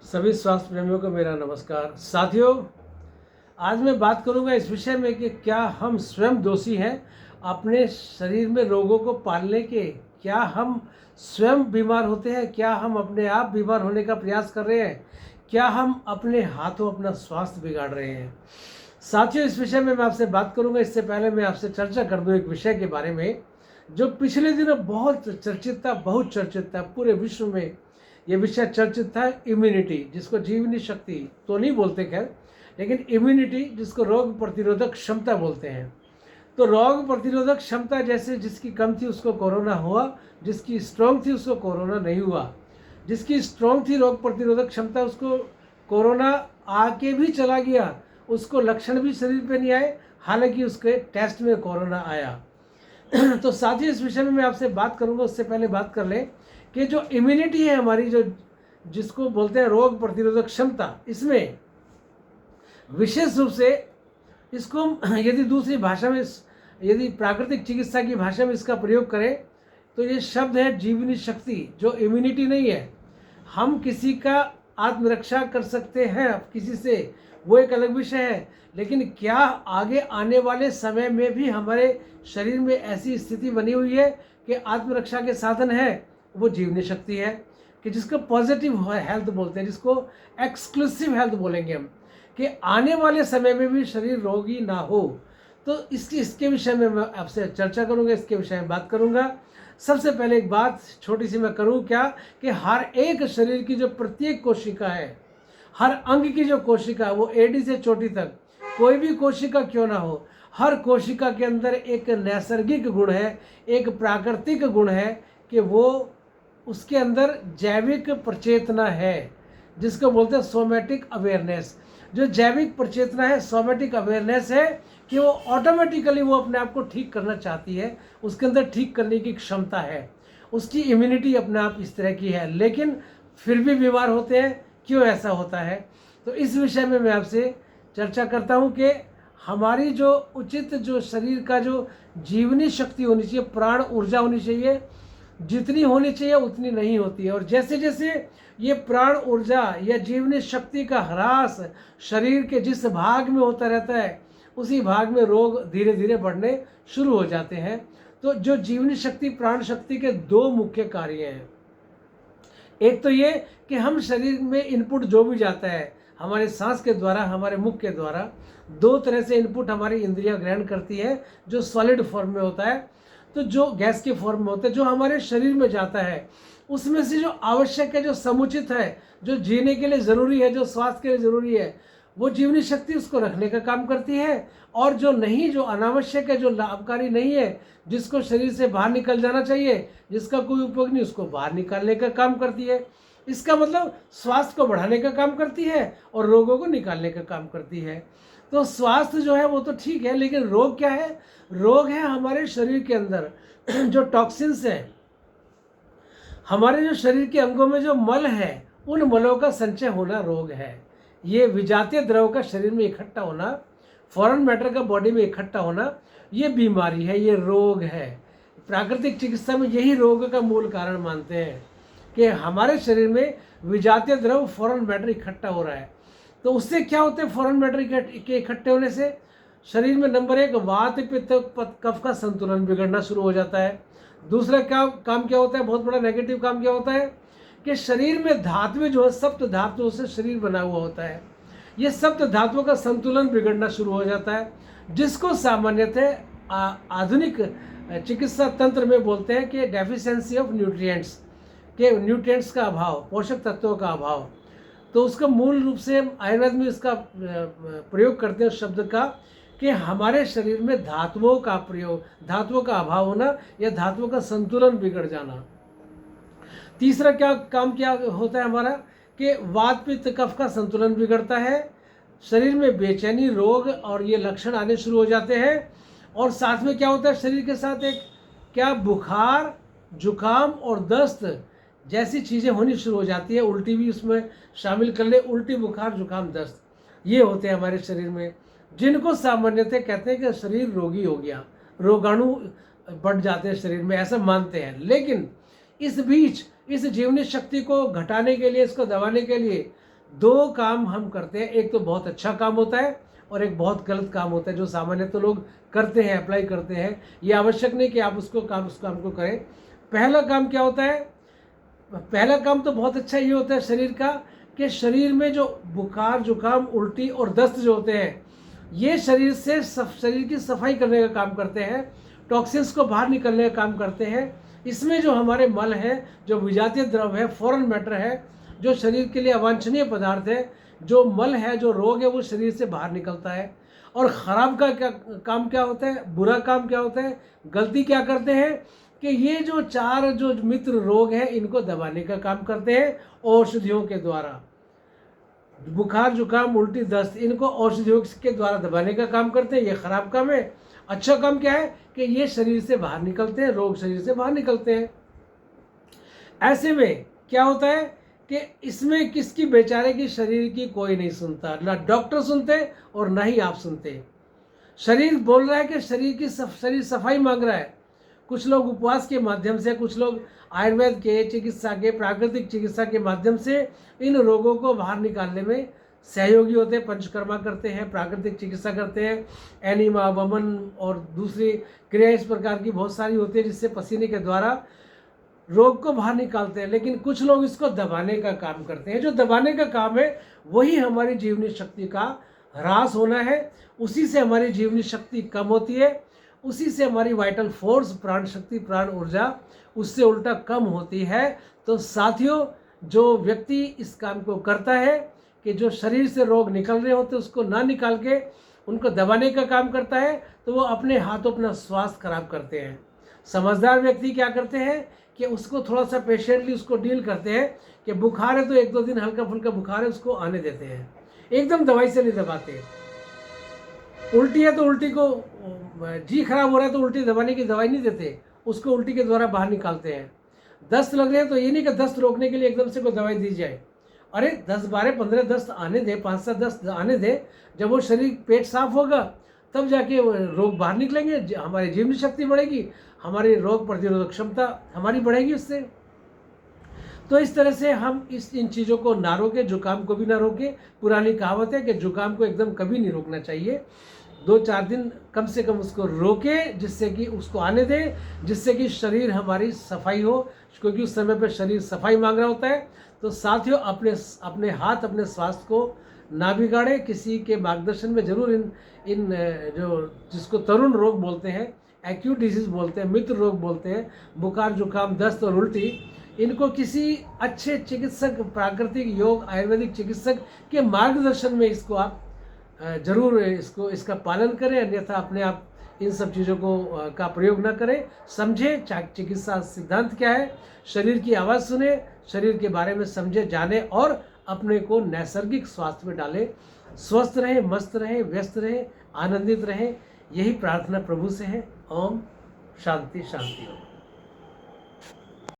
सभी स्वास्थ्य प्रेमियों को मेरा नमस्कार। साथियों, आज मैं बात करूंगा इस विषय में कि क्या हम स्वयं दोषी हैं अपने शरीर में रोगों को पालने के। क्या हम स्वयं बीमार होते हैं? क्या हम अपने आप बीमार होने का प्रयास कर रहे हैं? क्या हम अपने हाथों अपना स्वास्थ्य बिगाड़ रहे हैं? साथियों, इस विषय में मैं आपसे बात करूंगा। इससे पहले मैं आपसे चर्चा कर दूं एक विषय के बारे में जो पिछले दिनों बहुत चर्चित था पूरे विश्व में। ये विषय चर्चित था इम्यूनिटी, जिसको जीवनी शक्ति तो नहीं बोलते खैर, लेकिन इम्यूनिटी जिसको रोग प्रतिरोधक क्षमता बोलते हैं। तो रोग प्रतिरोधक क्षमता जैसे जिसकी कम थी उसको कोरोना हुआ, जिसकी स्ट्रॉन्ग थी उसको कोरोना नहीं हुआ। जिसकी स्ट्रॉन्ग थी रोग प्रतिरोधक क्षमता उसको कोरोना आके भी चला गया, उसको लक्षण भी शरीर पे नहीं आए, हालांकि उसके टेस्ट में कोरोना आया। तो साथ ही इस विषय में मैं आपसे बात करूंगा। उससे पहले बात कर लें कि जो इम्यूनिटी है हमारी, जो जिसको बोलते हैं रोग प्रतिरोधक क्षमता, इसमें विशेष रूप से इसको यदि दूसरी भाषा में, यदि प्राकृतिक चिकित्सा की भाषा में इसका प्रयोग करें तो ये शब्द है जीवनी शक्ति, जो इम्यूनिटी नहीं है। हम किसी का आत्मरक्षा कर सकते हैं किसी से, वो एक अलग विषय है, लेकिन क्या आगे आने वाले समय में भी हमारे शरीर में ऐसी स्थिति बनी हुई है कि आत्मरक्षा के साधन है? वो जीवनी शक्ति है कि जिसको पॉजिटिव हेल्थ बोलते हैं, जिसको एक्सक्लूसिव हेल्थ बोलेंगे हम, कि आने वाले समय में भी शरीर रोगी ना हो। तो इसके विषय में मैं आपसे चर्चा करूंगा, इसके विषय में बात करूंगा। सबसे पहले एक बात छोटी सी मैं करूं क्या, कि हर एक शरीर की जो प्रत्येक कोशिका है, हर अंग की जो कोशिका है, वो एडी से चोटी तक कोई भी कोशिका क्यों ना हो, हर कोशिका के अंदर एक नैसर्गिक गुण है, एक प्राकृतिक गुण है कि वो उसके अंदर जैविक प्रचेतना है, जिसको बोलते हैं सोमैटिक अवेयरनेस। जो जैविक प्रचेतना है, सोमैटिक अवेयरनेस है कि वो ऑटोमेटिकली वो अपने आप को ठीक करना चाहती है, उसके अंदर ठीक करने की क्षमता है। उसकी इम्यूनिटी अपने आप इस तरह की है, लेकिन फिर भी बीमार होते हैं। क्यों ऐसा होता है? तो इस विषय में मैं आपसे चर्चा करता हूँ कि हमारी जो उचित, जो शरीर का जो जीवनी शक्ति होनी चाहिए, प्राण ऊर्जा होनी चाहिए, जितनी होनी चाहिए उतनी नहीं होती है। और जैसे जैसे ये प्राण ऊर्जा या जीवनी शक्ति का ह्रास शरीर के जिस भाग में होता रहता है, उसी भाग में रोग धीरे धीरे बढ़ने शुरू हो जाते हैं। तो जो जीवनी शक्ति, प्राण शक्ति के दो मुख्य कार्य हैं। एक तो ये कि हम शरीर में इनपुट जो भी जाता है हमारे सांस के द्वारा, हमारे मुख के द्वारा, दो तरह से इनपुट हमारी इंद्रियां ग्रहण करती है। जो सॉलिड फॉर्म में होता है, तो जो गैस के फॉर्म में होता है, जो हमारे शरीर में जाता है, उसमें से जो आवश्यक है, जो समुचित है, जो जीने के लिए ज़रूरी है, जो स्वास्थ्य के लिए ज़रूरी है, वो जीवनी शक्ति उसको रखने का काम करती है। और जो नहीं, जो अनावश्यक है, जो लाभकारी नहीं है, जिसको शरीर से बाहर निकल जाना चाहिए, जिसका कोई उपयोग नहीं, उसको बाहर निकालने का काम करती है। इसका मतलब स्वास्थ्य को बढ़ाने का काम करती है और रोगों को निकालने का काम करती है। तो स्वास्थ्य जो है वो तो ठीक है, लेकिन रोग क्या है? रोग है हमारे शरीर के अंदर जो टॉक्सिन्स हैं, हमारे जो शरीर के अंगों में जो मल है, उन मलों का संचय होना रोग है। ये विजातीय द्रव का शरीर में इकट्ठा होना, फॉरेन मैटर का बॉडी में इकट्ठा होना, ये बीमारी है, ये रोग है। प्राकृतिक चिकित्सा में यही रोग का मूल कारण मानते हैं कि हमारे शरीर में विजातीय द्रव, फॉरेन मैटर इकट्ठा हो रहा है। तो उससे क्या होता है? फॉरेन मैटर के इकट्ठे होने से शरीर में नंबर एक वात पित्त कफ का संतुलन बिगड़ना शुरू हो जाता है। दूसरा काम क्या होता है? बहुत बड़ा नेगेटिव काम क्या होता है कि शरीर में धातुएं जो है, सप्त धातुओं से शरीर बना हुआ होता है, ये सप्त धातुओं का संतुलन बिगड़ना शुरू हो जाता है, जिसको सामान्यतः आधुनिक चिकित्सा तंत्र में बोलते हैं कि डेफिशिएंसी ऑफ न्यूट्रिएंट्स, के न्यूट्रिएंट्स का अभाव, पोषक तत्वों का अभाव। तो उसका मूल रूप से आयुर्वेद में इसका प्रयोग करते हैं शब्द का, कि हमारे शरीर में धातुओं का प्रयोग, धातुओं का अभाव होना या धातुओं का संतुलन बिगड़ जाना। तीसरा क्या होता है हमारा, कि वात पित्त कफ का संतुलन बिगड़ता है, शरीर में बेचैनी, रोग और ये लक्षण आने शुरू हो जाते हैं। और साथ में क्या होता है शरीर के साथ? एक क्या, बुखार, जुकाम और दस्त जैसी चीज़ें होनी शुरू हो जाती है। उल्टी भी उसमें शामिल कर ले, उल्टी, बुखार, जुकाम, दस्त, ये होते हैं हमारे शरीर में, जिनको सामान्यतः कहते हैं कि शरीर रोगी हो गया, रोगाणु बढ़ जाते हैं शरीर में, ऐसा मानते हैं। लेकिन इस बीच इस जीवनी शक्ति को घटाने के लिए, इसको दबाने के लिए दो काम हम करते हैं, एक तो बहुत अच्छा काम होता है और एक बहुत गलत काम होता है जो सामान्य तो लोग करते हैं, अप्लाई करते हैं। ये आवश्यक नहीं कि आप उस काम को करें। पहला काम क्या होता है? पहला काम तो बहुत अच्छा ये होता है शरीर का कि शरीर में जो बुखार, जुकाम, उल्टी और दस्त जो होते हैं, ये शरीर से शरीर की सफाई करने का काम करते हैं, टॉक्सिन्स को बाहर निकलने का काम करते हैं। इसमें जो हमारे मल है, जो विजातीय द्रव है, फॉरेन मैटर है, जो शरीर के लिए अवांछनीय पदार्थ है, जो मल है, जो रोग है, वो शरीर से बाहर निकलता है। और ख़राब का काम क्या होता है? बुरा काम क्या होता है? गलती क्या करते हैं कि ये जो चार जो मित्र रोग हैं इनको दबाने का काम करते हैं औषधियों के द्वारा। बुखार, जुकाम, उल्टी, दस्त, इनको औषधियों के द्वारा दबाने का काम करते हैं। ये खराब काम है। अच्छा काम क्या है कि ये शरीर से बाहर निकलते हैं, रोग शरीर से बाहर निकलते हैं। ऐसे में क्या होता है कि इसमें किसकी, बेचारे की शरीर की कोई नहीं सुनता, ना डॉक्टर सुनते और ना ही आप सुनते। शरीर बोल रहा है कि शरीर की शरीर सफाई मांग रहा है। कुछ लोग उपवास के माध्यम से, कुछ लोग आयुर्वेद के चिकित्सा के, प्राकृतिक चिकित्सा के माध्यम से इन रोगों को बाहर निकालने में सहयोगी होते हैं। पंचकर्मा करते हैं, प्राकृतिक चिकित्सा करते हैं, एनिमा, वमन और दूसरी क्रिया इस प्रकार की बहुत सारी होती है जिससे पसीने के द्वारा रोग को बाहर निकालते हैं। लेकिन कुछ लोग इसको दबाने का काम करते हैं। जो दबाने का काम है वही हमारी जीवनी शक्ति का ह्रास होना है। उसी से हमारी जीवनी शक्ति कम होती है, उसी से हमारी वाइटल फोर्स, प्राण शक्ति, प्राण ऊर्जा उससे उल्टा कम होती है। तो साथियों, जो व्यक्ति इस काम को करता है कि जो शरीर से रोग निकल रहे होते उसको ना निकाल के उनको दबाने का काम करता है, तो वो अपने हाथों अपना स्वास्थ्य खराब करते हैं। समझदार व्यक्ति क्या करते हैं कि उसको थोड़ा सा पेशेंटली उसको डील करते हैं कि बुखार है तो एक दो दिन हल्का फुल्का बुखार है उसको आने देते हैं, एकदम दवाई से नहीं दबाते। उल्टी है तो उल्टी को, जी खराब हो रहा है तो उल्टी दबाने की दवाई नहीं देते, उसको उल्टी के द्वारा बाहर निकालते हैं। दस्त लग रहे हैं तो ये नहीं कि दस्त रोकने के लिए एकदम से कोई दवाई दी जाए। अरे 10, 12, 15 दस्त आने दे, 5, 7 दस्त आने दे। जब वो शरीर, पेट साफ होगा तब जाके वो रोग बाहर निकलेंगे, हमारी जीवनी शक्ति बढ़ेगी, हमारी रोग प्रतिरोधक क्षमता हमारी बढ़ेगी उससे। तो इस तरह से हम इन चीज़ों को ना रोकें, जुकाम को भी ना रोकें। पुरानी कहावत है कि जुकाम को एकदम कभी नहीं रोकना चाहिए। 2-4 दिन कम से कम उसको रोके, जिससे कि उसको आने दें, जिससे कि शरीर हमारी सफाई हो, क्योंकि उस समय पर शरीर सफाई मांग रहा होता है। तो साथियों, अपने हाथ, अपने स्वास्थ्य को ना बिगाड़े। किसी के मार्गदर्शन में जरूर इन जो जिसको तरुण रोग बोलते हैं, एक्यूट डिजीज़ बोलते हैं, मित्र रोग बोलते हैं, बुखार, जुकाम, दस्त और उल्टी, इनको किसी अच्छे चिकित्सक, प्राकृतिक योग, आयुर्वेदिक चिकित्सक के मार्गदर्शन में इसको आप जरूर इसका पालन करें। अन्यथा अपने आप इन सब चीज़ों को का प्रयोग ना करें। समझें चिकित्सा सिद्धांत क्या है, शरीर की आवाज़ सुने, शरीर के बारे में समझे, जाने और अपने को नैसर्गिक स्वास्थ्य में डालें। स्वस्थ रहें, मस्त रहें, व्यस्त रहें, आनंदित रहें। यही प्रार्थना प्रभु से है। ओम शांति शांति।